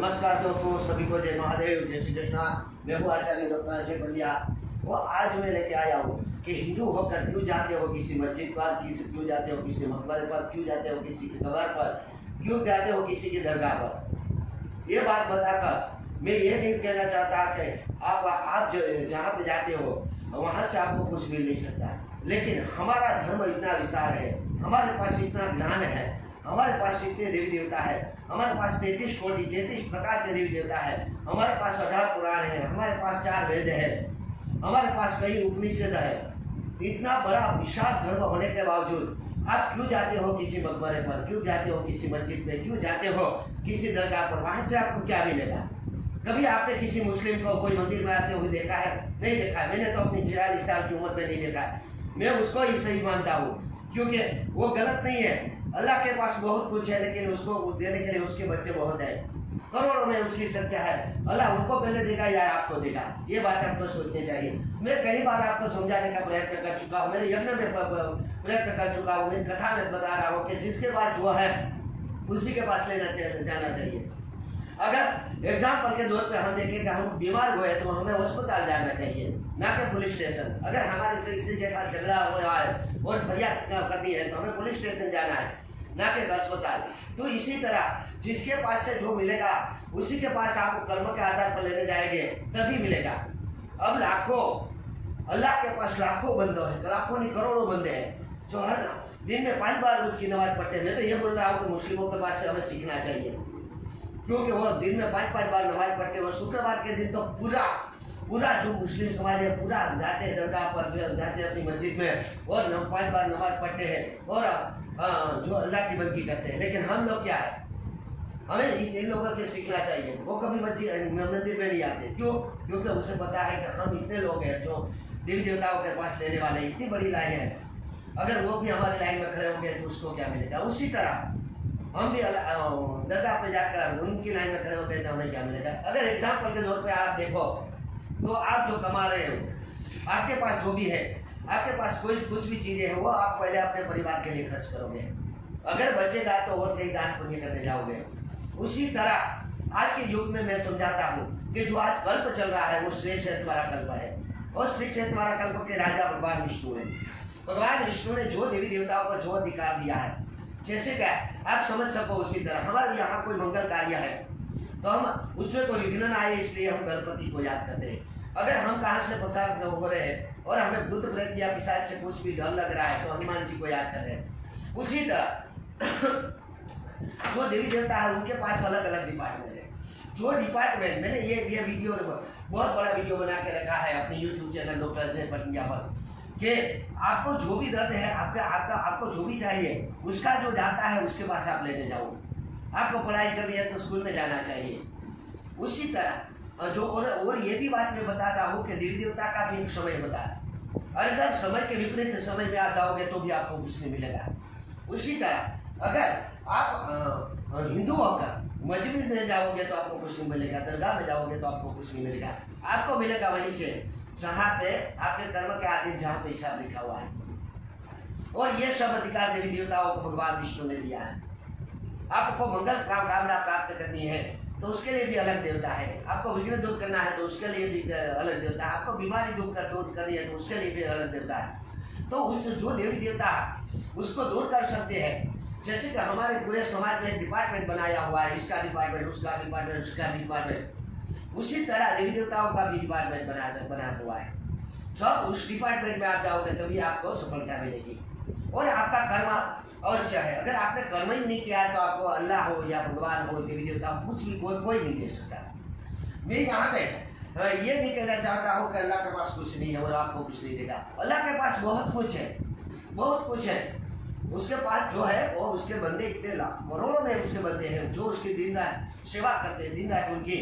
नमस्कार दोस्तों, सभी को जय महादेव, जय श्री कृष्णा। मैं हूँ आचार्य डॉक्टर अजय पंड्या। वो आज मैं लेके आया हूँ कि हिंदू होकर क्यों जाते हो किसी मस्जिद पर, क्यों जाते हो किसी मकबरे पर, क्यों जाते हो किसी की कब्र पर, क्यों जाते हो किसी की दरगाह पर। ये बात बताकर मैं ये नहीं कहना चाहता कि आप जो जहाँ पे जाते हो वहाँ से आपको कुछ मिल नहीं सकता, लेकिन हमारा धर्म इतना विशाल है, हमारे पास इतना ज्ञान है, हमारे पास इतने देवी देवता है, हमारे पास 33 कोटि 33 प्रकार के देवी देवता है, हमारे पास 18 पुराण है, हमारे पास 4 वेद है, हमारे पास कई उपनिषद है। इतना बड़ा विशाल धर्म होने के बावजूद आप क्यों जाते हो किसी मकबरे पर, क्यों जाते हो किसी मस्जिद पे, क्यों जाते हो किसी दरगाह पर? वहाँ से आपको क्या मिलेगा? कभी आपने किसी मुस्लिम को कोई मंदिर में आते हुए देखा है? नहीं देखा है। मैंने तो अपनी 40 साल की उम्र में नहीं देखा है। मैं उसको ही सही मानता हूँ, क्योंकि वो गलत नहीं है। अल्लाह के पास बहुत कुछ है, लेकिन उसको देने के लिए उसके बच्चे बहुत हैं, करोड़ों में उसकी संख्या है। अल्लाह उनको पहले देगा या आपको देगा? ये बात आपको सोचनी चाहिए। मैं कई बार आपको समझाने का प्रयत्न कर चुका हूँ, मेरे यज्ञ में प्रयत्न कर चुका हूँ, मेरी कथा में बता रहा हूँ कि जिसके पास जो है उसी के पास जाना चाहिए। अगर एग्जाम्पल के तौर पे हम देखें कि हम बीमार हुए तो हमें अस्पताल जाना चाहिए, ना कि पुलिस स्टेशन। अगर हमारे किसी के साथ झगड़ा हो रहा है और फरियाद करनी है तो हमें पुलिस स्टेशन जाना है, ना कि अस्पताल। तो इसी तरह जिसके पास से जो मिलेगा उसी के पास आप कर्म के आधार पर लेने जाएंगे तभी मिलेगा। अब लाखों, अल्लाह के पास लाखों बंदे हैं, लाखों नहीं करोड़ों बंदे हैं जो हर दिन में 5 बार रोज की नमाज पढ़ते हैं। मैं तो ये बोल रहा हूँ कि मुस्लिमों के पास से हमें सीखना चाहिए, क्योंकि वो दिन में 5 बार नमाज पढ़ते हैं। और शुक्रवार के दिन तो पूरा जो मुस्लिम समाज है पूरा जाते हैं दरगाह पर, जाते हैं अपनी मस्जिद में और 5 बार नमाज पढ़ते हैं और जो अल्लाह की बंदगी करते हैं। लेकिन हम लोग क्या है, हमें इन लोगों से सीखना चाहिए। वो कभी मंदिर में नहीं आते, क्यों? क्योंकि उसे पता है कि हम इतने लोग हैं जो देवी देवताओं के पास लेने वाले, इतनी बड़ी लाइन है। अगर वो भी हमारी लाइन में खड़े होंगे तो उसको क्या मिलेगा? उसी तरह हम भी दरगाह पे जाकर उनकी लाइन में खड़े होते हैं तो हमें क्या मिलेगा? अगर एग्जाम्पल के तौर पे आप देखो तो आप जो कमा रहे हो, आपके पास जो भी है, आपके पास कुछ भी चीज़ें हैं, वो आप पहले अपने परिवार के लिए खर्च करोगे। अगर बचेगा तो और कहीं दान पुण्य करने जाओगे। उसी तरह आज के युग में मैं समझाता हूँ कि जो आज कल्प चल रहा है वो श्रेष्ठ वाला कल्प है, और श्रेष्ठ वाला कल्प के राजा भगवान विष्णु है। भगवान विष्णु ने जो देवी देवताओं को जो अधिकार दिया है, जैसे क्या आप समझ सको उसी तरह हमारे यहाँ कोई मंगल कार्य है तो हम उसमें कोई विघ्न ना आए इसलिए हम गणपति को याद करते हैं। अगर हम कहाँ से पसार हो रहे हैं और हमें भूत प्रेत या पिशाच से कुछ भी डर लग रहा है तो हनुमान जी को याद कर रहे हैं। उसी तरह जो देवी देवता है उनके पास अलग अलग डिपार्टमेंट है। जो डिपार्टमेंट मैंने ये वीडियो बहुत बड़ा वीडियो बना के रखा है अपने YouTube channel doctor Ajay Pandya पर, कि आपको जो भी दर्द है, आपको जो भी चाहिए उसका जो जाता है उसके पास आप लेने जाओ। आपको पढ़ाई करनी है तो स्कूल में जाना चाहिए। उसी तरह जो और ये भी बात मैं बताता हूँ कि देवी देवता का भी एक समय होता है। अगर समय के विपरीत समय में आप जाओगे तो भी आपको कुछ नहीं मिलेगा। उसी तरह अगर आप हिंदू होकर मस्जिद में जाओगे तो आपको कुछ नहीं मिलेगा, दरगाह में जाओगे तो आपको कुछ नहीं मिलेगा। आपको मिलेगा वहीं से जहाँ पे आपके कर्म के आधीन, जहाँ पे हिसाब लिखा हुआ है। और ये सब अधिकार देवी देवताओं को भगवान विष्णु ने दिया है। आपको मंगल कामना प्राप्त करनी है तो उसके लिए भी अलग देवता है, आपको विघ्न दूर करना है तो उसके लिए भी अलग देवता है, आपको बीमारी दूर करनी है तो उसके लिए भी अलग देवता है। तो उस जो देवी देवता है उसको दूर कर सकते हैं। जैसे कि हमारे पूरे समाज में डिपार्टमेंट बनाया हुआ है, इसका डिपार्टमेंट, उसका डिपार्टमेंट, उसका डिपार्टमेंट, उसी तरह देवी देवताओं का भी डिपार्टमेंट बना हुआ है। जब उस डिपार्टमेंट में आप जाओगे तभी आपको सफलता मिलेगी और आपका कर्म अवश्य है। अगर आपने कर्म ही नहीं किया है तो आपको अल्लाह हो या भगवान हो, देवी देवता हो, कुछ भी कोई नहीं दे सकता। मैं यहाँ पे ये नहीं कहना चाहता हूँ कि अल्लाह के पास कुछ नहीं है और आपको कुछ नहीं देगा। अल्लाह के पास बहुत कुछ है, बहुत कुछ है। उसके पास जो है वो उसके बंदे इतने करोड़ों में उसके बंदे हैं जो उसकी दिन रात सेवा करते हैं, दिन रात उनकी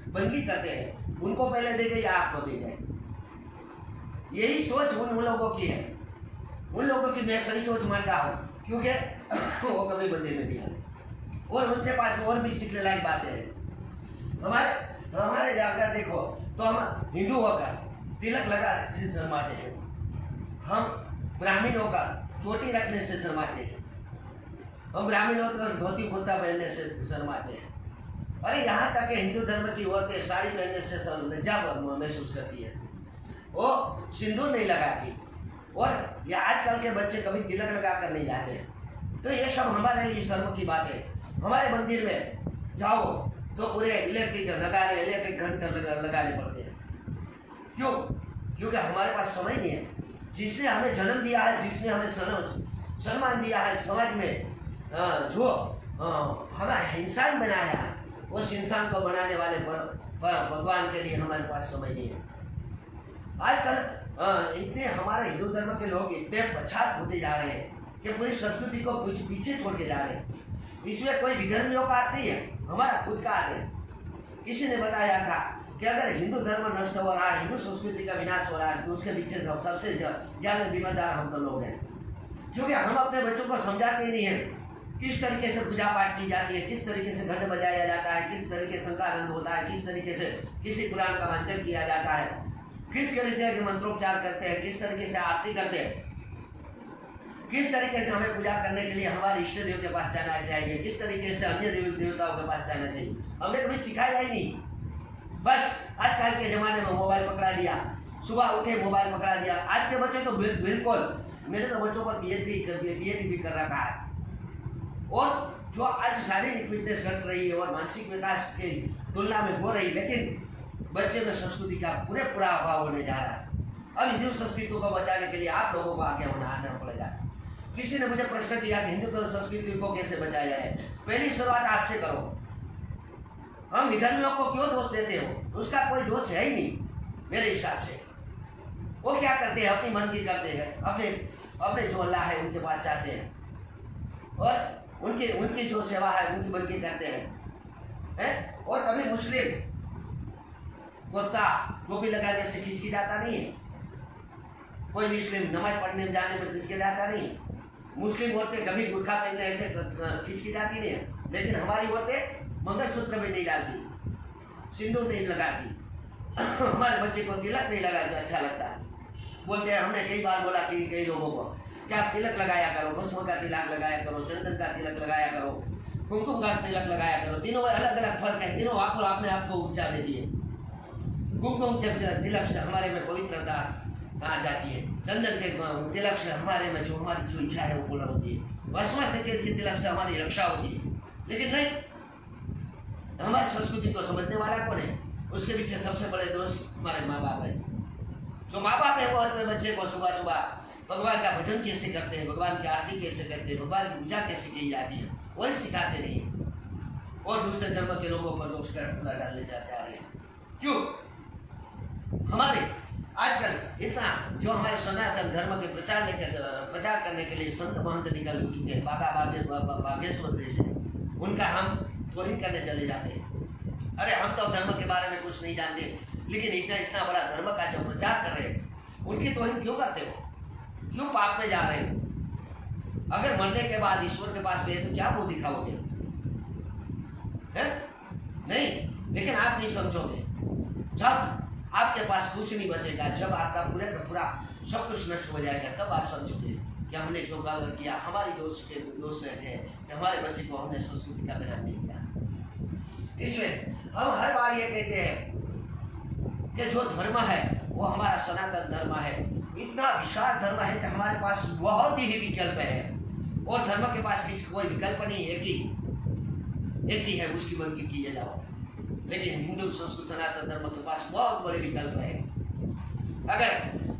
बंदगी करते हैं। उनको पहले देंगे या आपको देंगे? यही सोच उन लोगों की है। उन लोगों की मैं सही सोच मानता हूँ, क्योंकि वो कभी बंदे में दिया नहीं और उनके पास और भी सीखने लायक बातें हैं। हमारे जाकर देखो तो हम हिंदू होकर तिलक लगा से शर्माते हैं, हम ब्राह्मण होकर चोटी रखने से शर्माते हैं, हम ब्राह्मण होकर धोती कुर्ता पहनने से शर्माते हैं। अरे यहाँ तक कि हिंदू धर्म की औरतें साड़ी पहनने से लज्जा महसूस करती है, वो सिंदूर नहीं लगाती, और ये आजकल के बच्चे कभी तिलक लगा कर नहीं जाते। तो ये सब हमारे लिए शर्म की बात है। हमारे मंदिर में जाओ तो पूरे इलेक्ट्रिक घंटे लगाने पड़ते हैं। क्यों? क्योंकि हमारे पास समय नहीं है। जिसने हमें जन्म दिया है, जिसने हमें सम्मान दिया है समाज में, जो हमें इंसान बनाया है, उस इंसान को बनाने वाले भगवान के लिए हमारे पास समय नहीं है। आजकल इतने हमारे हिंदू धर्म के लोग इतने पछात होते जा रहे हैं कि पूरी संस्कृति को पीछे छोड़ के जा रहे हैं। इसमें कोई विधर्मियों का हाथ नहीं है, हमारा खुद का हाथ है। किसी ने बताया था कि अगर हिंदू धर्म नष्ट हो रहा है, हिंदू संस्कृति का विनाश हो रहा है, तो उसके पीछे सबसे ज़्यादा जिम्मेदार हम तो लोग हैं। क्योंकि हम अपने बच्चों को समझाते ही नहीं हैं किस तरीके से पूजा पाठ की जाती है, किस तरीके से घंट बजाया जाता है, किस तरीके से शंकानंद होता है, किस तरीके से किसी कुरान का वाचन किया जाता है, किस तरीके से मंत्रोच्चार करते हैं, किस तरीके से आरती करते हैं, किस तरीके से हमें पूजा करने के लिए हमारे इष्ट देव के पास जाना चाहिए, किस तरीके से अन्य देवी देवताओं के पास जाना चाहिए, हमने कभी सिखाया ही नहीं। बस आजकल के ज़माने में मोबाइल पकड़ा दिया, सुबह उठे मोबाइल पकड़ा दिया। आज के बच्चे तो बिल्कुल, मेरे तो बच्चों पर PhD भी कर रखा है। और जो आज शारीरिक फिटनेस घट रही है और मानसिक विकास की तुलना में हो रही, लेकिन बच्चे में संस्कृति का पूरा अभाव होने जा रहा है। अब हिंदू संस्कृति को बचाने के लिए आप लोगों को आगे आना पड़ेगा। किसी ने मुझे प्रश्न किया कि हिंदू संस्कृति को कैसे बचाया जाए। पहली शुरुआत आपसे करो। हम विधर्मियों को क्यों दोष देते हो? उसका कोई दोष है ही नहीं मेरे हिसाब से। वो क्या करते हैं? अपनी मन की करते हैं, अपने जो अल्लाह है उनके पास जाते हैं और उनकी जो सेवा है उनकी बंदगी करते हैं। और कभी मुस्लिम कुर्ता टोपी लगाने से खिंच जाता नहीं है, कोई मुस्लिम नमाज पढ़ने जाने पर खिंच जाता नहीं। मुस्लिम औरतें कभी गुरखा पहनने से खिंच जाती नहीं है, लेकिन हमारी औरतें मंगलसूत्र में नहीं डालती, सिंदूर नहीं लगाती, हमारे बच्चे को तिलक नहीं लगा जो अच्छा लगता है। बोलते हैं, हमने कई बार बोला कि कई लोगों को क्या तिलक लगाया करो, भस्म का तिलक लगाया करो, चंदन का तिलक लगाया करो, कुमकुम का तिलक लगाया करो। तीनों में अलग अलग फर्क है, तीनों आप अपने आप को ऊंचा देती है। कुमकुम के तिलक से हमारे में पवित्रता आ जाती है, चंदन के तिलक से हमारे में जो हमारी जो इच्छा है वो पूर्ण होती है, भस्म से के तिलक से हमारी रक्षा होती है। लेकिन नहीं, हमारी संस्कृति को समझने वाला कौन है? उसके पीछे सबसे बड़े दोस्त हमारे माँ बाप है। जो माँ बाप है वो अपने बच्चे को सुबह सुबह भगवान का भजन कैसे करते हैं, भगवान की आरती कैसे करते हैं, भगवान की पूजा कैसे की जाती है, वही सिखाते नहीं और दूसरे धर्म के लोगों पर दोष पूरा डालने जाते आ रहे हैं। क्यों? हमारे आजकल इतना जो हमारे सनातन धर्म के प्रचार करने के लिए संत महंत निकल चुके हैं, बाबा बागेश्वर देश है, उनका हम तोहिन करने चले जाते हैं। अरे हम तो धर्म के बारे में कुछ नहीं जानते, लेकिन इतना बड़ा धर्म का जो प्रचार कर रहे हैं उनकी तोहिन क्यों करते हो? क्यों पाप में जा रहे हो? अगर मरने के बाद ईश्वर के पास गए तो क्या मुंह दिखाओगे? नहीं, लेकिन आप नहीं समझोगे। जब आपके पास कुछ नहीं बचेगा, जब आपका पूरे का पूरा सब कुछ नष्ट हो जाएगा, तब आप समझोगे कि हमने जो गलत किया, हमारी दोष थे कि हमारे बच्चे को हमने संस्कृति का ज्ञान नहीं दिया। इसमें हम हर बार ये कहते हैं कि जो धर्म है वो हमारा सनातन धर्म है, इतना विशाल धर्म है कि हमारे पास बहुत ही विकल्प है, और धर्म के पास कोई विकल्प नहीं, एक ही है, उसकी बंदगी किए जाओ। लेकिन हिंदू संस्कृत सनातन धर्म के पास बहुत बड़े विकल्प है। अगर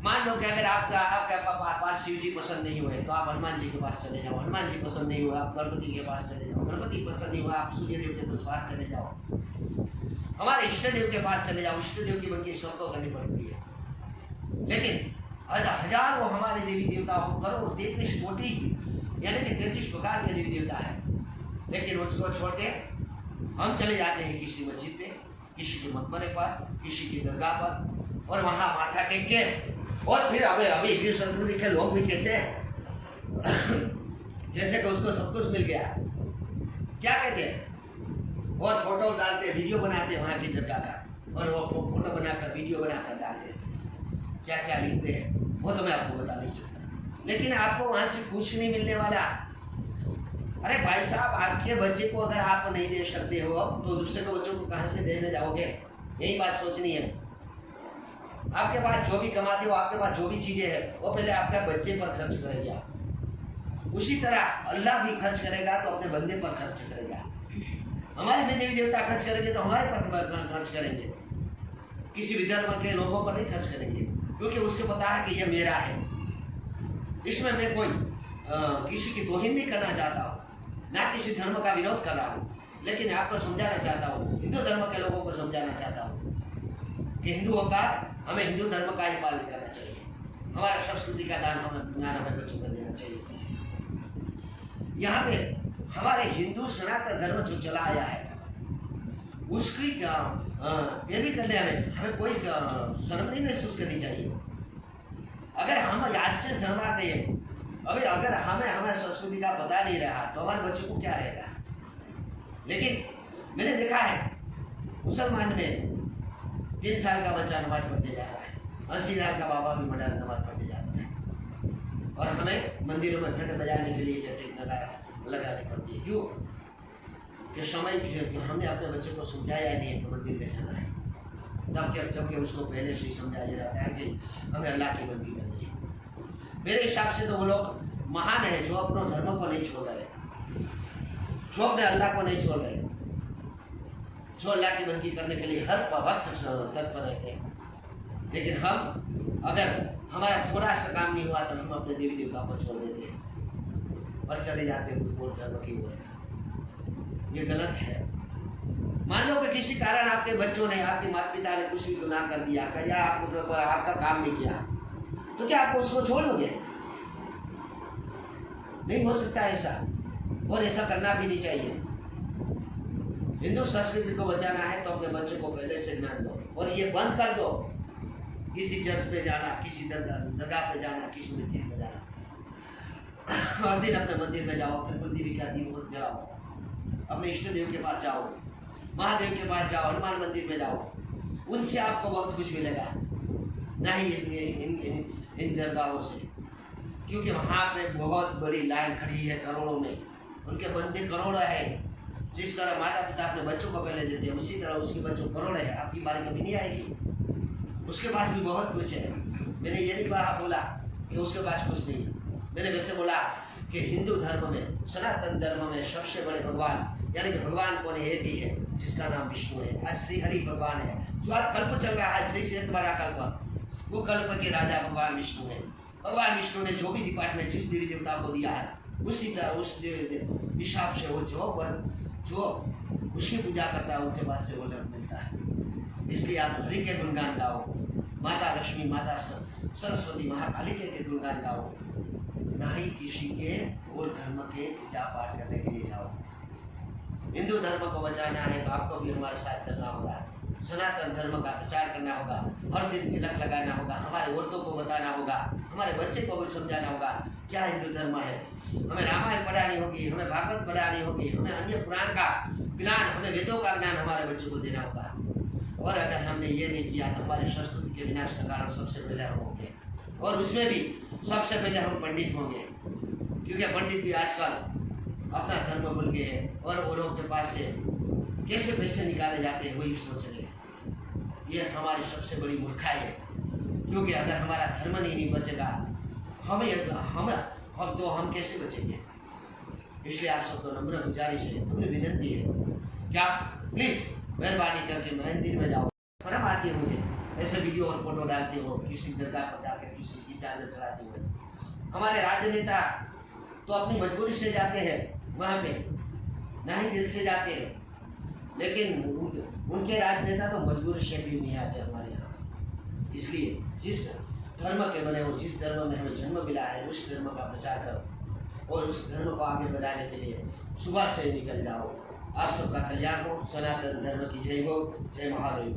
मान लो कि अगर आपके पास शिव जी पसंद नहीं हुए तो आप हनुमान जी के पास चले जाओ, हनुमान जी पसंद नहीं हुआ आप गणपति के पास चले जाओ, गणपति पसंद नहीं हुआ आप सूर्य देव के पास चले जाओ, हमारे इष्ट देव के पास चले जाओ। इष्ट देव की बंदगी सबको करनी पड़ती है। लेकिन हजारों हमारे देवी देवता हो, करोड़ 33 कोटि यानी कि 33 प्रकार के देवी देवता है, लेकिन उसको छोड़ के हम चले जाते हैं किसी मस्जिद पे, किसी के मकबरे पर, किसी की दरगाह पर, और वहाँ माथा टेक के, और फिर अभी हिंदू संस्कृति के लोग भी कैसे जैसे कि उसको सब कुछ मिल गया, क्या कहते हैं, और फोटो डालते, वीडियो बनाते वहाँ की दरगाह का, और वो फोटो बनाकर वीडियो बनाकर डालते, क्या क्या लिखते हैं वो तो मैं आपको बता नहीं सकता। लेकिन आपको वहाँ से कुछ नहीं मिलने वाला, अरे भाई साहब, आपके बच्चे को अगर आप नहीं दे सकते हो तो दूसरे के बच्चों को कहाँ से देने जाओगे? यही बात सोचनी है। आपके पास जो भी कमाते हो, आपके पास जो भी चीजें है, वो पहले आपके बच्चे पर खर्च करेगा। उसी तरह अल्लाह भी खर्च करेगा तो अपने बंदे पर खर्च करेगा। हमारे में देवी देवता खर्च करेंगे तो हमारे पर खर्च करेंगे, किसी भी धर्म के लोगों पर नहीं खर्च करेंगे, क्योंकि उसको पता है कि यह मेरा है। इसमें मैं कोई किसी की तौहीन नहीं करना चाहता हूँ, ना किसी धर्म का विरोध कर रहा हूँ, लेकिन आपको समझाना चाहता हूँ, हिंदू धर्म के लोगों को समझाना चाहता हूँ कि हिंदुओं का, हमें हिंदू धर्म का ही पालन करना चाहिए। हमारा संस्कृति का दान हमें बच्चों को देना चाहिए। यहाँ पे हमारे हिंदू सनातन धर्म जो चला आया है, उसकी पैरवी करने हमें कोई शर्म नहीं महसूस करनी चाहिए। अगर हम आज से शर्मा गए, अभी अगर हमें संस्कृति का पता नहीं रहा तो हमारे बच्चों को क्या रहेगा? लेकिन मैंने देखा है मुसलमान में 3 साल का बच्चा नमाज पढ़ने जा रहा है, 80 साल का बाबा भी नमाज पढ़ने जाता है, और हमें मंदिरों में घंटे बजाने के लिए इलेक्ट्रिक लगानी पड़ती है। क्यों? कि समय हमने अपने बच्चे को समझाया नहीं है कि मंदिर में जाना है, जबकि उसको पहले से ही समझाया जाता है कि हमें अल्लाह की बंदगी करनी है। मेरे हिसाब से तो वो लोग महान है जो अपने धर्म को नहीं छोड़ रहे, जो अपने अल्लाह को नहीं छोड़ रहे, जो अल्लाह की बंदगी करने के लिए हर वक्त तत्पर रहते हैं। लेकिन हम, अगर हमारा थोड़ा सा काम नहीं हुआ तो हम अपने देवी देवता को छोड़ देते हैं और चले जाते हैं उस धर्म की ओर। ये गलत है। मान लो कि किसी कारण आपके बच्चों ने, आपके माता पिता ने कुछ भी गुनाह कर दिया या आपका काम नहीं किया, तो क्या आप उसको छोड़ दोगे? नहीं हो सकता ऐसा, और ऐसा करना भी नहीं चाहिए। हिंदू संस्कृति को बचाना है तो अपने बच्चों को पहले से ज्ञान दो, और ये बंद कर दो किसी चर्च पे जाना, किसी दरगाह पे जाना, किसी मस्जिद में जाना। हर दिन अपने मंदिर में जाओ, अपने कुलदेवी का दीप जलाओ, अपने इष्ट देव के पास जाओ, महादेव के पास जाओ, हनुमान मंदिर में जाओ, उनसे आपको बहुत कुछ मिलेगा, ना ही इन दरगाहों से, क्योंकि वहाँ पे बहुत बड़ी लाइन खड़ी है करोड़ों में, उनके बंदे करोड़ों है। जिस तरह माता पिता अपने बच्चों को पहले देते हैं, उसी तरह उसके बच्चों करोड़ है। आपकी बारी कभी नहीं आएगी, उसके पास भी बहुत कुछ है। मैंने ये नहीं बोला कि उसके पास कुछ नहीं, मैंने वैसे बोला कि हिंदू धर्म में, सनातन धर्म में सबसे बड़े भगवान, यानी कि भगवान कौन है? एक ही है, जिसका नाम विष्णु है। आज श्री हरि भगवान है, जो आज कल्प चल रहा है, श्री से तुम्हारा कल्प, वो कल्प के राजा भगवान विष्णु है। भगवान विष्णु ने जो भी डिपार्टमेंट जिस देवी देवता को दिया है, उसी तरह उस हिसाब से वो जो उसकी पूजा करता है, उनसे बात से वो मिलता है। इसलिए आप हरि के गुणगान गाओ, माता लक्ष्मी, माता सरस्वती, महाकाली के गुणगान गाओ, ना ही किसी के और धर्म के पूजा पाठ करने के लिए जाओ। हिंदू धर्म को बचाना है तो आपको भी हमारे साथ चलना होगा, सनातन धर्म का प्रचार करना होगा, हर दिन तिलक लगाना होगा, हमारे औरतों को बताना होगा, हमारे बच्चे को भी समझाना होगा क्या हिंदू धर्म है। हमें रामायण पढ़ानी होगी, हमें भागवत पढ़ानी होगी, हमें अन्य पुराण का ज्ञान, हमें वेदों का ज्ञान हमारे बच्चों को देना होगा। और अगर हमने ये नहीं किया तो हमारे संस्कृति के विनाश का कारण सबसे पहले हम होंगे, और उसमें भी सबसे पहले हम पंडित होंगे, क्योंकि पंडित भी आजकल अपना धर्म भूल गए हैं और वो लोग के पास से कैसे पैसे निकाले जाते हैं वही सोच रहे हैं। ये हमारी सबसे बड़ी मूर्खाई है, क्योंकि अगर हमारा धर्म नहीं बचेगा हम कैसे बचेंगे? इसलिए आप सबको नम्र गुजारिश है, नम्र विनती है कि आप प्लीज़ मेहरबानी करके मंदिर में जाओ। शर्म आती है मुझे ऐसे वीडियो और फोटो डालते हो, किसी दरगाह पर जाकर किसी की चादर चढ़ाते हुए। हमारे राजनेता तो अपनी मजबूरी से जाते हैं वहाँ पे, ना ही दिल से जाते हैं, लेकिन उनके राजनेता तो मजबूरी से भी नहीं आते हमारे यहाँ। इसलिए जिस धर्म के बने हो, जिस धर्म में हमें जन्म मिला है, उस धर्म का प्रचार करो और उस धर्म को आगे बढ़ाने के लिए सुबह से निकल जाओ। आप सबका कल्याण हो। सनातन धर्म की जय हो। जय महादेव।